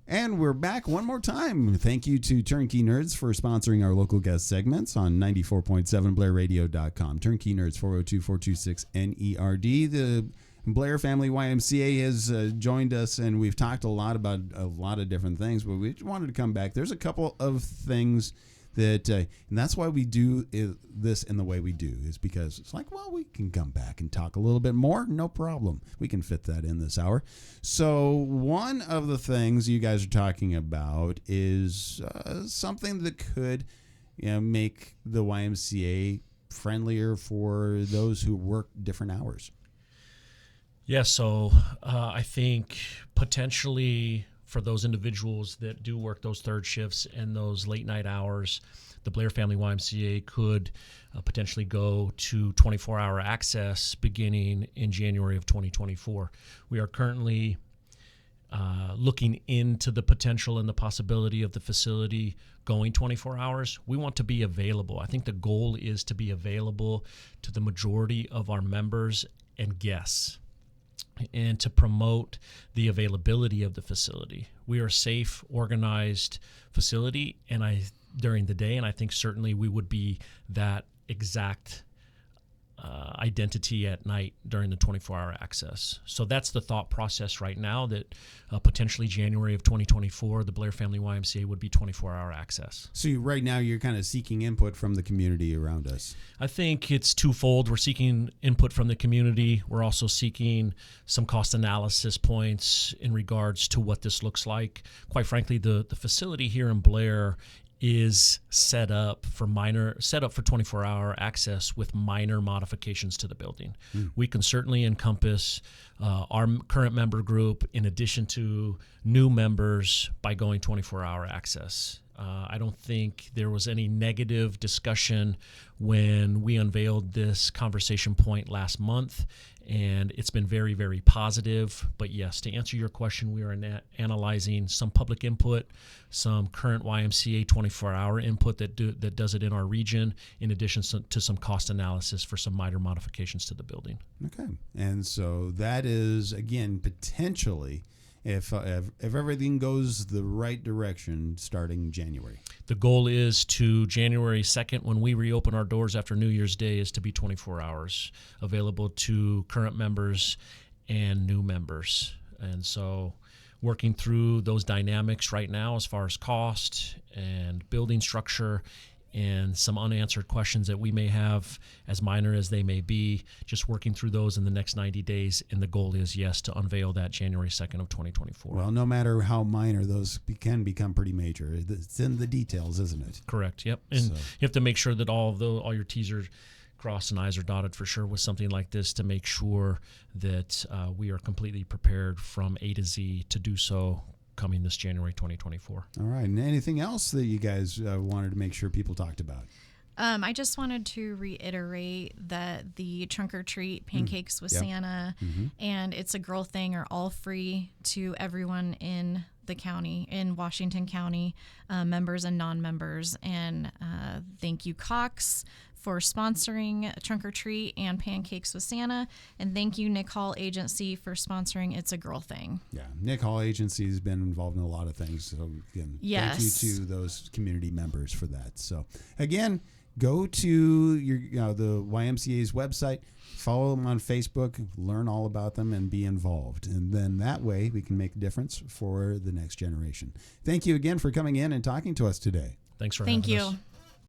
And we're back one more time. Thank you to Turnkey Nerds for sponsoring our local guest segments on 94.7 BlairRadio.com. Turnkey Nerds, 402-426-NERD. The Blair Family YMCA has joined us, and we've talked a lot about a lot of different things, but we wanted to come back. There's a couple of things that, and that's why we do this in the way we do, is because it's like, well, we can come back and talk a little bit more. No problem. We can fit that in this hour. So one of the things you guys are talking about is something that could make the YMCA friendlier for those who work different hours. Yeah, so I think potentially for those individuals that do work those third shifts and those late night hours, the Blair Family YMCA could potentially go to 24-hour access beginning in January of 2024. We are currently looking into the potential and the possibility of the facility going 24 hours. We want to be available. I think the goal is to be available to the majority of our members and guests, and to promote the availability of the facility. We are a safe, organized facility during the day, and I think certainly we would be that exact identity at night during the 24-hour access. So that's the thought process right now, that potentially January of 2024, the Blair Family YMCA would be 24-hour access. So right now you're kind of seeking input from the community around us. I think it's twofold. We're seeking input from the community. We're also seeking some cost analysis points in regards to what this looks like. Quite frankly, the facility here in Blair is set up for 24-hour access with minor modifications to the building. We can certainly encompass our current member group in addition to new members by going 24-hour access. I don't think there was any negative discussion when we unveiled this conversation point last month, and it's been very, very positive. But yes, to answer your question, we are analyzing some public input, some current YMCA 24-hour input that does it in our region, in addition to some cost analysis for some minor modifications to the building. Okay, and so that is, again, potentially, if everything goes the right direction, starting January. The goal is to January 2nd, when we reopen our doors after New Year's Day, is to be 24 hours available to current members and new members. And so working through those dynamics right now as far as cost and building structure and some unanswered questions that we may have, as minor as they may be, just working through those in the next 90 days. And the goal is, yes, to unveil that January 2nd of 2024. Well, no matter how minor, those can become pretty major. It's in the details, isn't it? Correct, yep. And you have to make sure that all your T's are crossed and I's are dotted for sure with something like this, to make sure that we are completely prepared from A to Z to do so coming this January 2024. All right. And anything else that you guys wanted to make sure people talked about? I just wanted to reiterate that the Trunk or Treat Pancakes with Santa and It's a Girl Thing are all free to everyone in the county, in Washington County, members and non-members. And thank you, Cox, for sponsoring Trunk or Treat and Pancakes with Santa. And thank you, Nick Hall Agency, for sponsoring It's a Girl Thing. Yeah, Nick Hall Agency has been involved in a lot of things. So, again, thank you to those community members for that. So, again, go to the YMCA's website, follow them on Facebook, learn all about them, and be involved. And then that way we can make a difference for the next generation. Thank you again for coming in and talking to us today. Thanks for having us. Thank you.